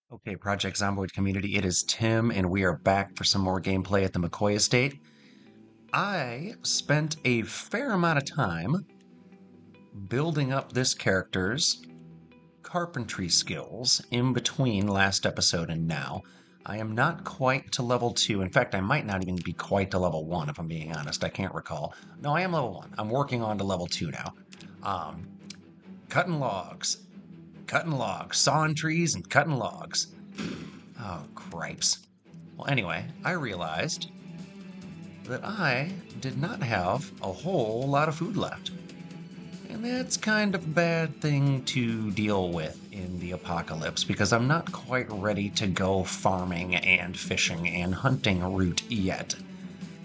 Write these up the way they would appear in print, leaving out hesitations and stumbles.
Okay, Project Zomboid community, it is Tim, and we are back for some more gameplay at the McCoy estate. I spent a fair amount of time building up this character's carpentry skills in between last episode and now. I am not quite to level 2. In fact, I might not even be quite to level 1 if I'm being honest. I can't recall. No, I am level 1. I'm working on to level 2 now. Um, cutting logs, sawing trees and cutting logs. Oh, cripes. Well, anyway, I realized that I did not have a whole lot of food left. And that's kind of a bad thing to deal with in the apocalypse because I'm not quite ready to go farming and fishing and hunting route yet.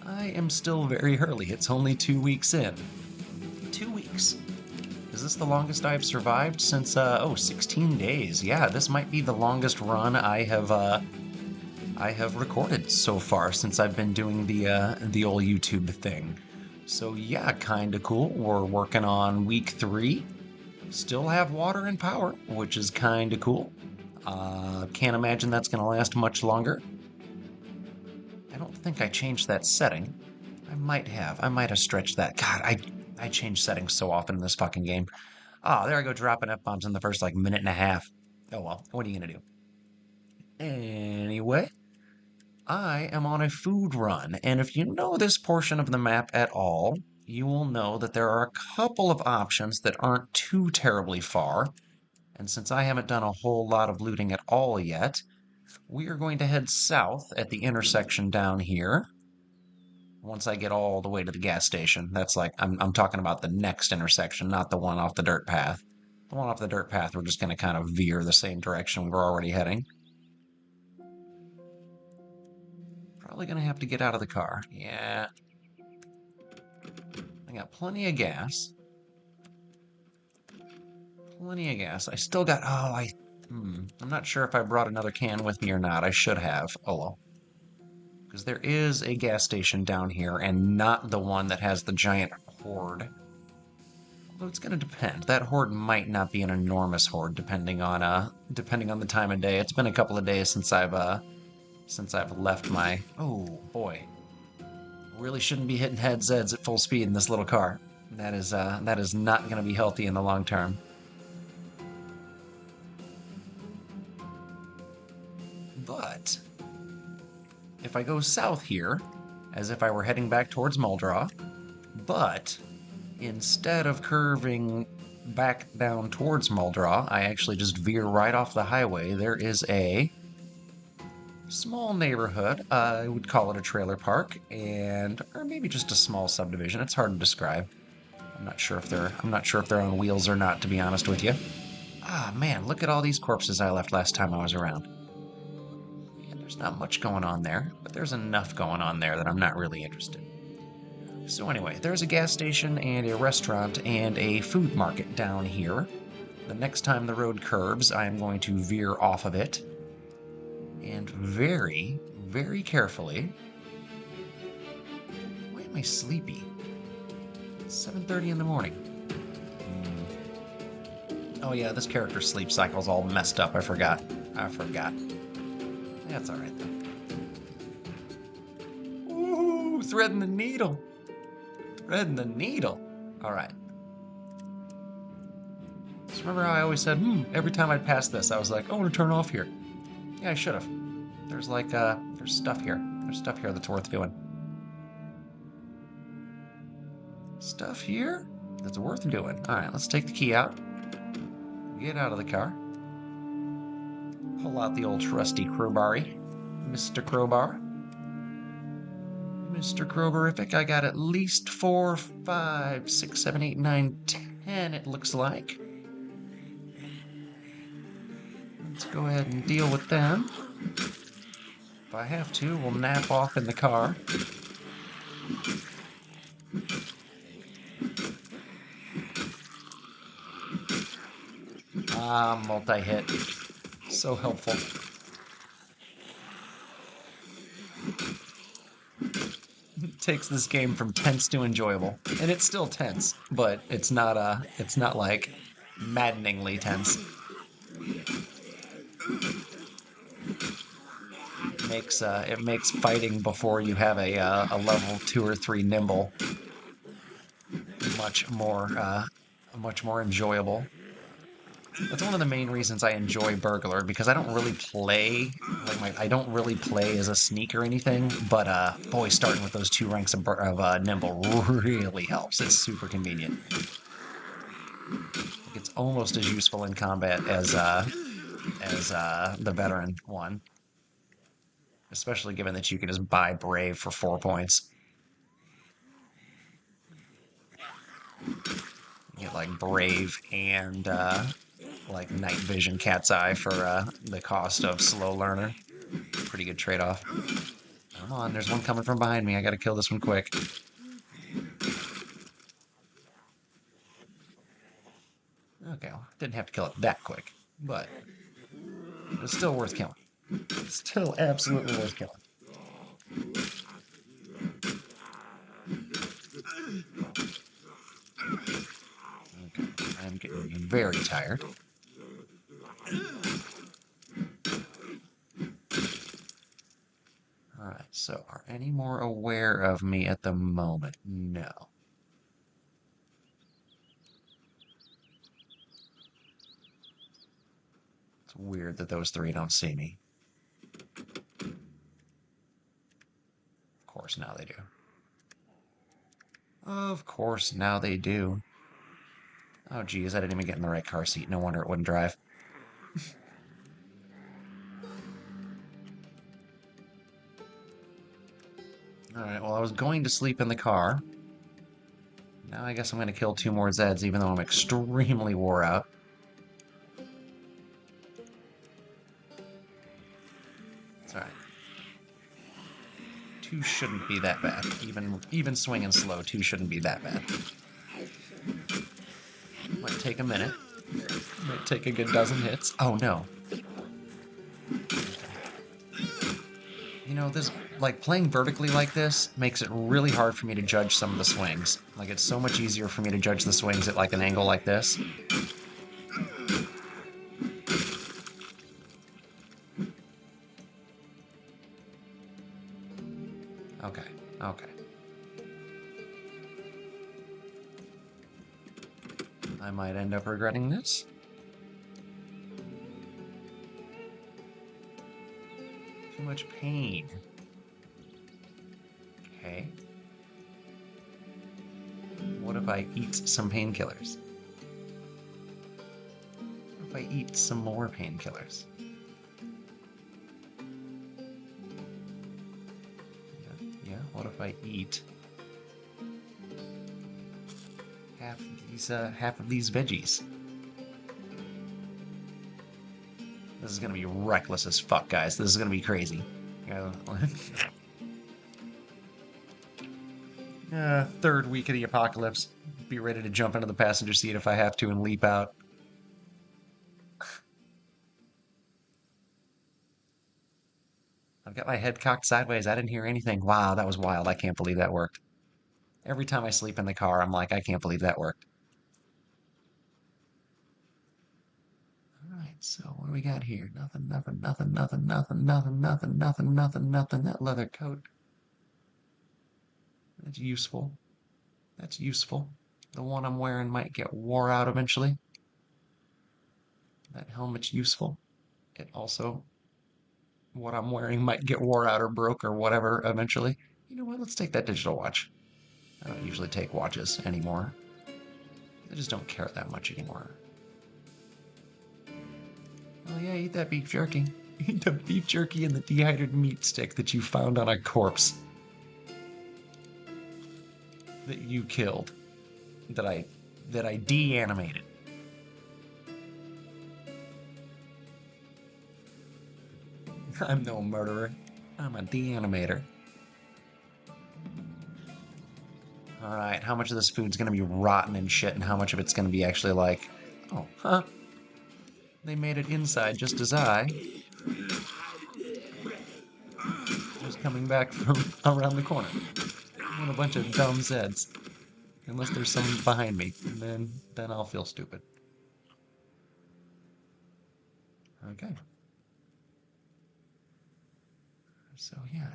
I am still very early. It's only 2 weeks in. 2 weeks. Is this the longest I've survived since, 16 days? Yeah, this might be the longest run I have recorded so far since I've been doing the old YouTube thing. So yeah, kinda cool. We're working on week 3. Still have water and power, which is kinda cool. Can't imagine that's gonna last much longer. I don't think I changed that setting. I might have. I might have stretched that. God, I change settings so often in this fucking game. Ah, there I go dropping F-bombs in the first like minute and a half. Oh well, what are you gonna do? Anyway, I am on a food run, and if you know this portion of the map at all, you will know that there are a couple of options that aren't too terribly far. And since I haven't done a whole lot of looting at all yet, we are going to head south at the intersection down here. Once I get all the way to the gas station, that's like, I'm talking about the next intersection, not the one off the dirt path. The one off the dirt path, we're just going to kind of veer the same direction we're already heading. Probably going to have to get out of the car. Yeah, I got plenty of gas. Plenty of gas. I still got. I'm not sure if I brought another can with me or not. I should have. Oh well. Because there is a gas station down here, and not the one that has the giant horde. Although it's going to depend. That horde might not be an enormous horde, depending on the time of day. It's been a couple of days since I've left my. Oh boy. Really shouldn't be hitting head Zeds at full speed in this little car. That is not going to be healthy in the long term. But if I go south here, as if I were heading back towards Muldraugh, but instead of curving back down towards Muldraugh, I actually just veer right off the highway. There is a small neighborhood. I would call it a trailer park, or maybe just a small subdivision. It's hard to describe. I'm not sure if they're on wheels or not, to be honest with you. Ah, man, look at all these corpses I left last time I was around. Yeah, there's not much going on there, but there's enough going on there that I'm not really interested. So anyway, there's a gas station and a restaurant and a food market down here. The next time the road curves, I am going to veer off of it. And very, very carefully... Why am I sleepy? It's 7:30 in the morning. Oh yeah, this character's sleep cycle's all messed up. I forgot. That's alright though. Ooh, threading the needle. Threading the needle. Alright. Just remember how I always said, every time I'd pass this, I was like, I want to turn off here. Yeah, I should have. There's stuff here. There's stuff here that's worth doing. Stuff here that's worth doing. Alright, let's take the key out. Get out of the car. Pull out the old trusty crowbar. Mr. Crowbar. Mr. Crowbarific, I got at least 4, 5, 6, 7, 8, 9, 10, it looks like. Let's go ahead and deal with them. If I have to, we'll nap off in the car. Ah, multi-hit. So helpful. It takes this game from tense to enjoyable. And it's still tense, but it's not like maddeningly tense. it makes fighting before you have a level 2 or 3 nimble much more enjoyable. That's one of the main reasons I enjoy Burglar, because I don't really play I don't really play as a sneak or anything, but boy, starting with those 2 ranks of nimble really helps. It's super convenient. Like, it's almost as useful in combat as the veteran one, especially given that you can just buy Brave for 4 points. You get like Brave and like Night Vision Cat's Eye for the cost of Slow Learner. Pretty good trade-off. Come on, there's one coming from behind me. I gotta kill this one quick. Okay, well, didn't have to kill it that quick, but it's still worth killing. It's still absolutely worth killing. Okay, I'm getting very tired. Alright, so are any more aware of me at the moment? No. It's weird that those 3 don't see me. Of course, now they do. Of course, now they do. Oh, geez, I didn't even get in the right car seat. No wonder it wouldn't drive. Alright, well, I was going to sleep in the car. Now I guess I'm going to kill 2 more Zeds, even though I'm extremely wore out. It's alright. 2 shouldn't be that bad. Even swinging slow, 2 shouldn't be that bad. Might take a minute. Might take a good dozen hits. Oh, no. You know, playing vertically like this makes it really hard for me to judge some of the swings. Like, it's so much easier for me to judge the swings at, like, an angle like this. Okay, okay. I might end up regretting this. Too much pain. Okay. What if I eat some painkillers? What if I eat some more painkillers? Yeah, what if I eat half of these veggies? This is gonna be reckless as fuck, guys. This is gonna be crazy. Third week of the apocalypse. Be ready to jump into the passenger seat if I have to and leap out. I've got my head cocked sideways. I didn't hear anything. Wow, that was wild. I can't believe that worked. Every time I sleep in the car, I'm like, I can't believe that worked. All right, so what do we got here? Nothing, nothing, nothing, nothing, nothing, nothing, nothing, nothing, nothing, nothing. That leather coat. That's useful. That's useful. The one I'm wearing might get wore out eventually. That helmet's useful. It also, what I'm wearing might get wore out or broke or whatever eventually. You know what? Let's take that digital watch. I don't usually take watches anymore. I just don't care that much anymore. Oh yeah, eat that beef jerky. Eat the beef jerky and the dehydrated meat stick that you found on a corpse. That you killed. That I de-animated. I'm no murderer. I'm a de-animator. Alright, how much of this food's gonna be rotten and shit, and how much of it's gonna be actually like, oh, huh. They made it inside just as I was coming back from around the corner. What a bunch of dumb Zeds. Unless there's some behind me, and then I'll feel stupid. Okay. So yeah,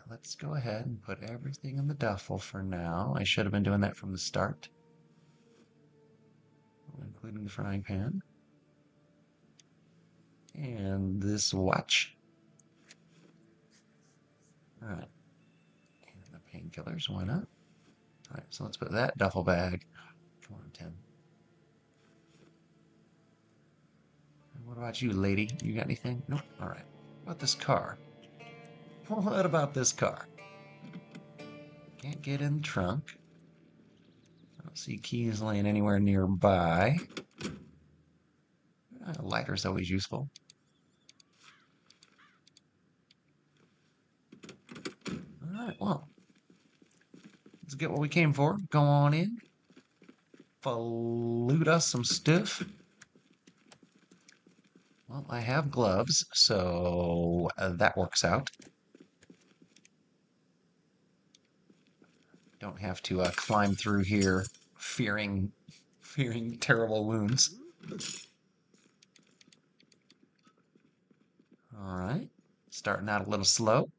let's go ahead and put everything in the duffel for now. I should have been doing that from the start, including the frying pan. And this watch. All right. And the painkillers, why not? All right, so let's put that duffel bag. Come on, Tim. And what about you, lady? You got anything? Nope. All right. What about this car? What about this car? Can't get in the trunk. I don't see keys laying anywhere nearby. A lighter's always useful. All right, well, let's get what we came for. Go on in. Loot us some stuff. Well, I have gloves, so that works out. Don't have to climb through here fearing terrible wounds. All right, starting out a little slow.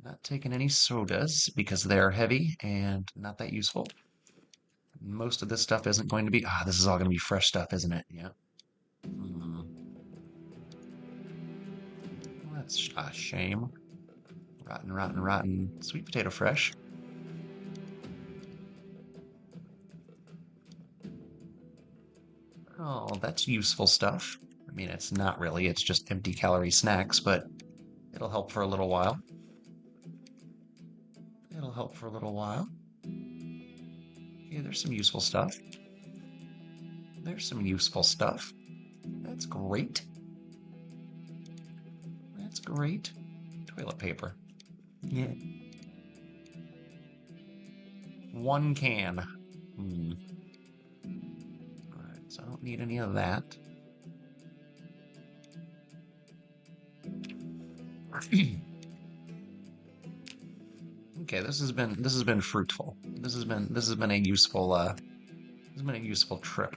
Not taking any sodas because they're heavy and not that useful. Most of this stuff isn't going to be... this is all going to be fresh stuff, isn't it? Yeah. Well, that's a shame. Rotten. Sweet potato fresh. Oh, that's useful stuff. I mean, it's not really. It's just empty calorie snacks, but it'll help for a little while. It'll help for a little while. Yeah, there's some useful stuff. There's some useful stuff. That's great. That's great. Toilet paper. Yeah. One can. Alright, so I don't need any of that. Okay, this has been fruitful. This has been a useful trip.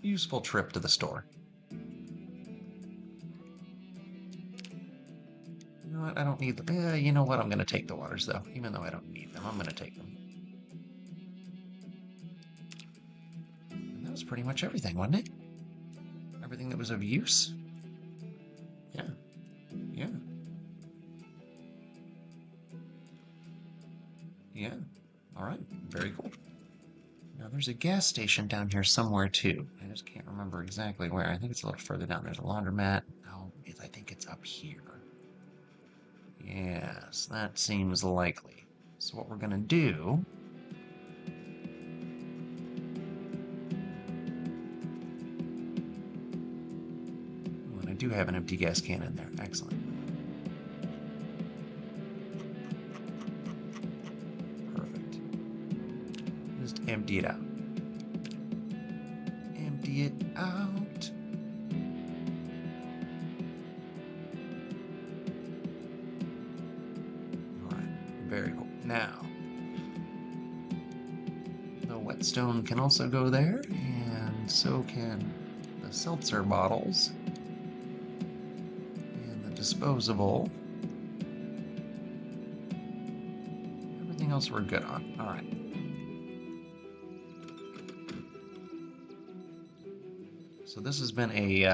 Useful trip to the store. You know what? I don't need them. You know what? I'm gonna take the waters though. Even though I don't need them, I'm gonna take them. And that was pretty much everything, wasn't it? Everything that was of use? Yeah. Yeah. Yeah. Alright. Very cool. Now there's a gas station down here somewhere too. I just can't remember exactly where. I think it's a little further down. There's a laundromat. No, I think it's up here. Yes, that seems likely. So what we're gonna do... Oh, and I do have an empty gas can in there. Excellent. Perfect. Just empty it out. Empty it out. Very cool. Now, the whetstone can also go there, and so can the seltzer bottles, and the disposable. Everything else we're good on. All right. So this has been a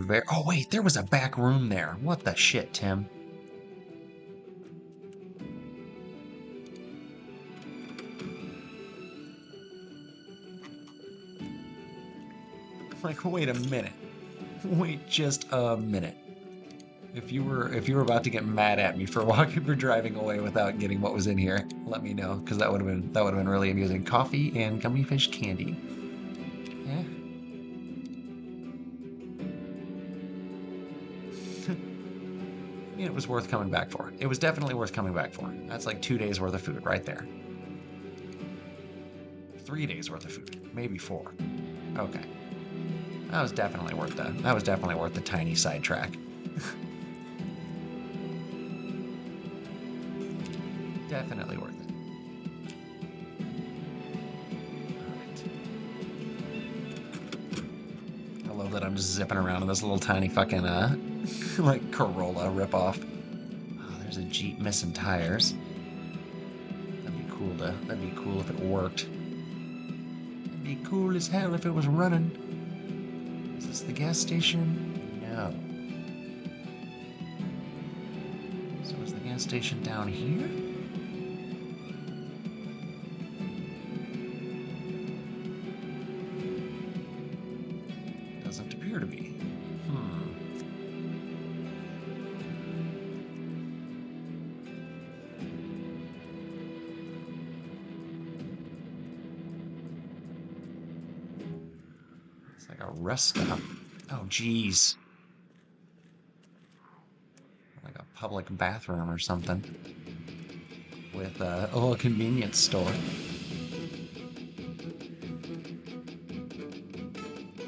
very... Oh, wait, there was a back room there. What the shit, Tim? Like, wait a minute. Wait just a minute. If you were about to get mad at me for driving away without getting what was in here, let me know, because that would have been really amusing. Coffee and gummy fish candy. Yeah. I mean, it was worth coming back for. It was definitely worth coming back for. That's like 2 days worth of food right there. 3 days worth of food, maybe 4. Okay. That was definitely worth the tiny sidetrack. Definitely worth it. Alright. I love that I'm just zipping around in this little tiny fucking Like Corolla ripoff. Oh, there's a Jeep missing tires. That'd be cool if it worked. It'd be cool as hell if it was running. Is this the gas station? No. So is the gas station down here? Doesn't appear to be. It's like a rest stop. Oh, geez. Like a public bathroom or something. With a little convenience store.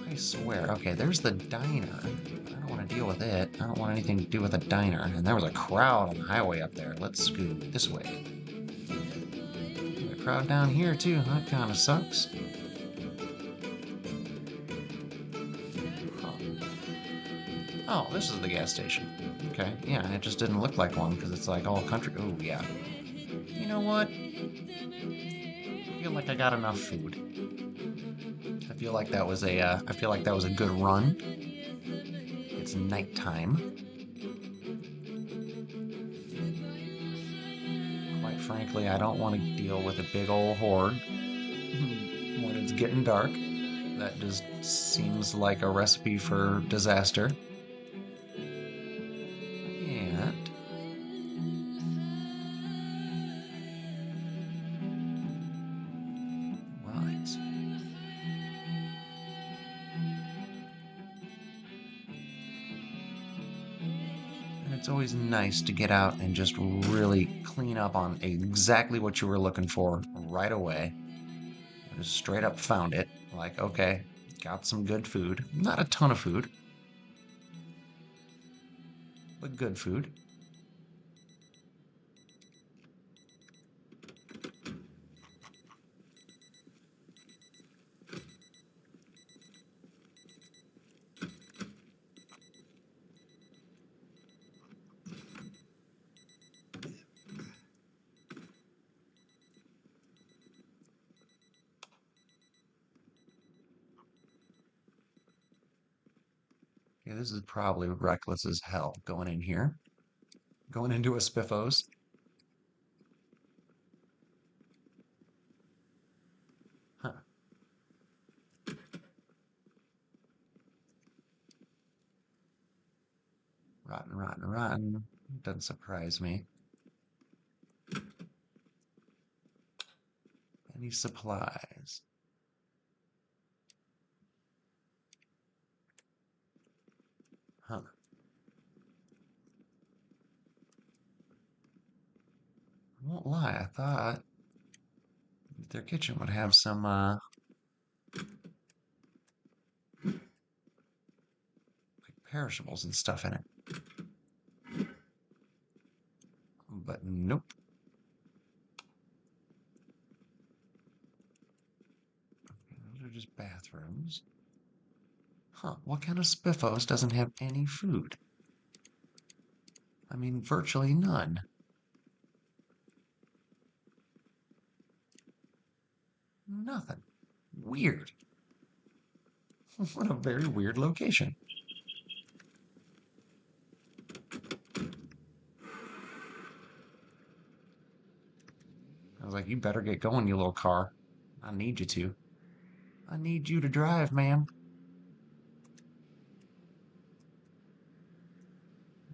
I swear. Okay, there's the diner. I don't want to deal with it. I don't want anything to do with a diner. And there was a crowd on the highway up there. Let's scoot this way. There's a crowd down here too. That kind of sucks. Huh. Oh, this is the gas station. Okay, yeah, it just didn't look like one because it's like all country. Oh, yeah. You know what? I feel like I got enough food. I feel like that was a good run. It's nighttime. Quite frankly, I don't want to deal with a big old horde when it's getting dark. That just seems like a recipe for disaster. And right. And it's always nice to get out and just really clean up on exactly what you were looking for right away. I just straight up found it. Like, okay, got some good food. Not a ton of food, but good food. Yeah, this is probably reckless as hell going in here. Going into a Spiffos. Huh. Rotten, rotten, rotten. Doesn't surprise me. Any supplies? Huh. I won't lie, I thought their kitchen would have some like perishables and stuff in it. But nope. Those are just bathrooms. Huh, what kind of Spiffos doesn't have any food? I mean, virtually none. Nothing. Weird. What a very weird location. I was like, you better get going, you little car. I need you to. I need you to drive, ma'am.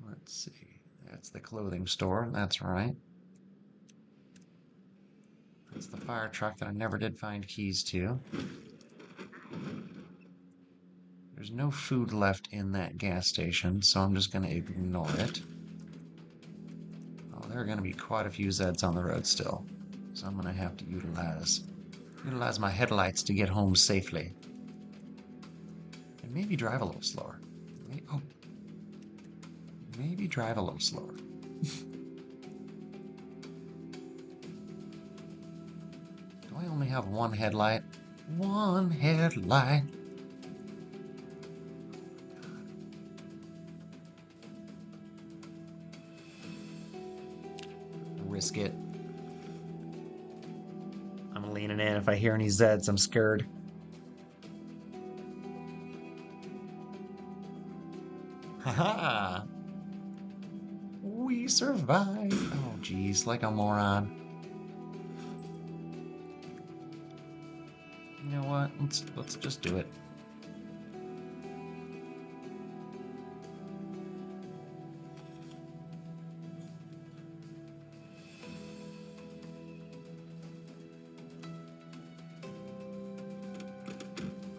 Let's see. That's the clothing store. That's right. That's the fire truck that I never did find keys to. There's no food left in that gas station, so I'm just going to ignore it. Oh, there are going to be quite a few Zeds on the road still, so I'm going to have to utilize my headlights to get home safely. And maybe drive a little slower. Maybe drive a little slower. Do I only have one headlight? One headlight. risk it. I'm leaning in. If I hear any Zeds, I'm scared. Haha! We survived! Oh, geez, like a moron. You know what? Let's just do it.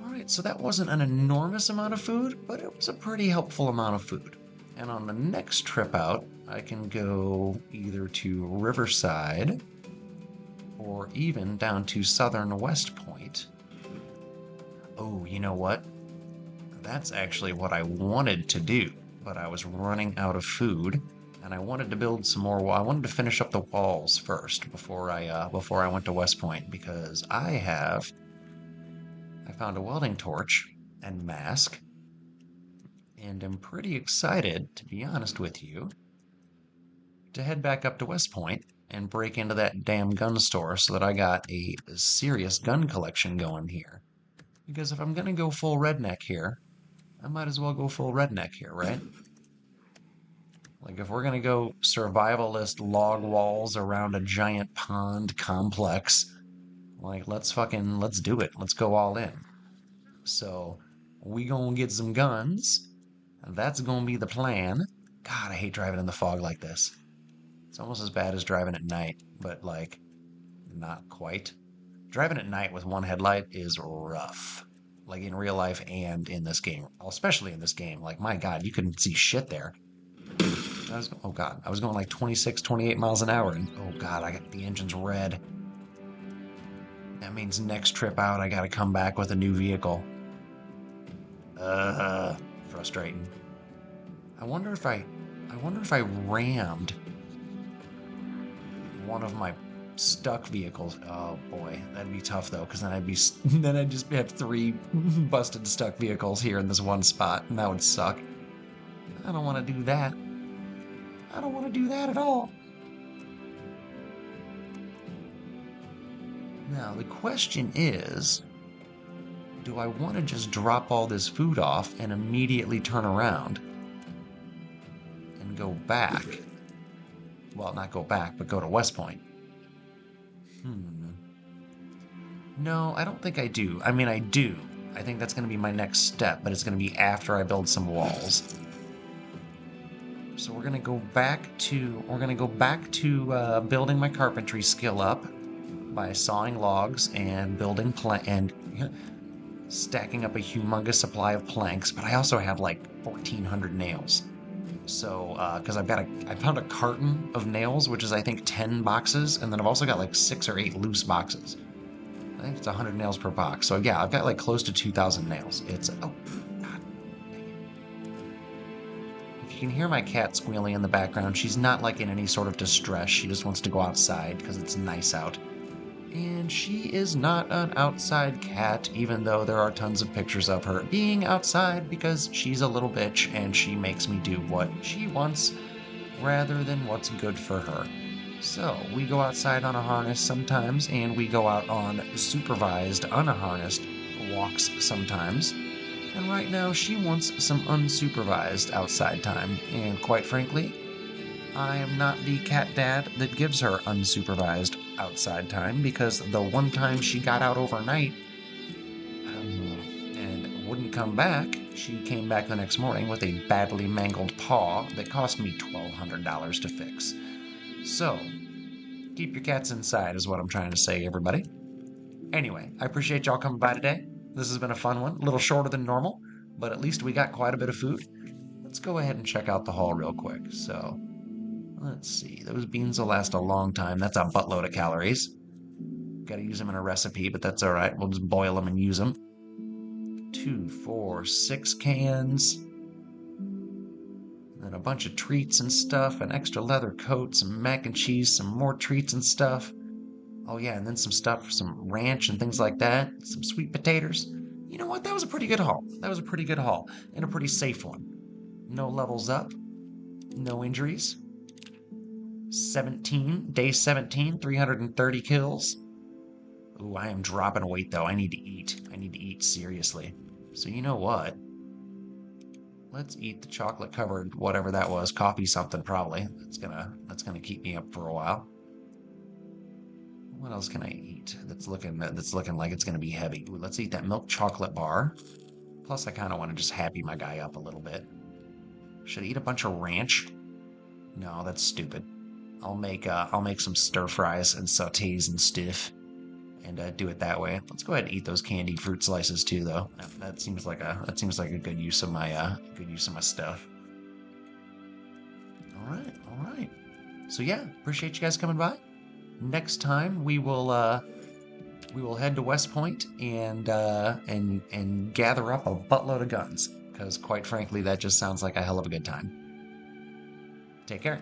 Alright, so that wasn't an enormous amount of food, but it was a pretty helpful amount of food. And on the next trip out, I can go either to Riverside or even down to Southern West Point. Oh, you know what? That's actually what I wanted to do, but I was running out of food, and I wanted to build some more. I wanted to finish up the walls first before I went to West Point because I found a welding torch and mask, and I'm pretty excited, to be honest with you, to head back up to West Point and break into that damn gun store so that I got a serious gun collection going here. Because if I'm gonna go full redneck here, I might as well go full redneck here, right? Like, if we're gonna go survivalist log walls around a giant pond complex, like, let's do it. Let's go all in. So, we gonna get some guns. That's gonna be the plan. God, I hate driving in the fog like this. It's almost as bad as driving at night, but, like, not quite. Driving at night with one headlight is rough. Like, in real life and in this game. Especially in this game. Like, my God, you couldn't see shit there. Oh God, I was going like 26, 28 miles an hour, and oh God, I got the engine's red. That means next trip out, I gotta come back with a new vehicle. Frustrating. I wonder if I rammed one of my stuck vehicles. Oh boy, that'd be tough though, because then I'd just have 3 busted stuck vehicles here in this one spot, and that would suck. I don't want to do that. I don't want to do that at all. Now, the question is, do I want to just drop all this food off and immediately turn around and go back? Well, not go back, but go to West Point. No, I don't think I do. I mean, I do. I think that's going to be my next step, but it's going to be after I build some walls. So we're going to go back to building my carpentry skill up by sawing logs and building stacking up a humongous supply of planks, but I also have like 1,400 nails. So, because I found a carton of nails, which is I think 10 boxes, and then I've also got like 6 or 8 loose boxes. I think it's 100 nails per box. So yeah, I've got like close to 2,000 nails. It's, oh, God. If you can hear my cat squealing in the background, she's not like in any sort of distress. She just wants to go outside because it's nice out. And she is not an outside cat, even though there are tons of pictures of her being outside because she's a little bitch and she makes me do what she wants rather than what's good for her. So, we go outside on a harness sometimes, and we go out on supervised, unharnessed walks sometimes. And right now, she wants some unsupervised outside time, and quite frankly, I am not the cat dad that gives her unsupervised outside time because the one time she got out overnight and wouldn't come back, she came back the next morning with a badly mangled paw that cost me $1,200 to fix. So, keep your cats inside is what I'm trying to say, everybody. Anyway, I appreciate y'all coming by today. This has been a fun one, a little shorter than normal, but at least we got quite a bit of food. Let's go ahead and check out the haul real quick. So, let's see. Those beans will last a long time. That's a buttload of calories. Gotta use them in a recipe, but that's alright. We'll just boil them and use them. 2, 4, 6 cans. And a bunch of treats and stuff. An extra leather coat. Some mac and cheese. Some more treats and stuff. Oh yeah, and then some stuff. Some ranch and things like that. Some sweet potatoes. You know what? That was a pretty good haul. That was a pretty good haul. And a pretty safe one. No levels up. No injuries. Day 17, 330 kills. Ooh, I am dropping weight though. I need to eat. I need to eat seriously. So you know what? Let's eat the chocolate covered whatever that was, coffee something probably. That's gonna keep me up for a while. What else can I eat that's looking like it's gonna be heavy? Ooh, let's eat that milk chocolate bar. Plus I kinda wanna just happy my guy up a little bit. Should I eat a bunch of ranch? No, that's stupid. I'll make some stir fries and sautés and stuff, and do it that way. Let's go ahead and eat those candied fruit slices too, though. That seems like a good use of my stuff. All right. So yeah, appreciate you guys coming by. Next time we will head to West Point and gather up a buttload of guns because quite frankly that just sounds like a hell of a good time. Take care.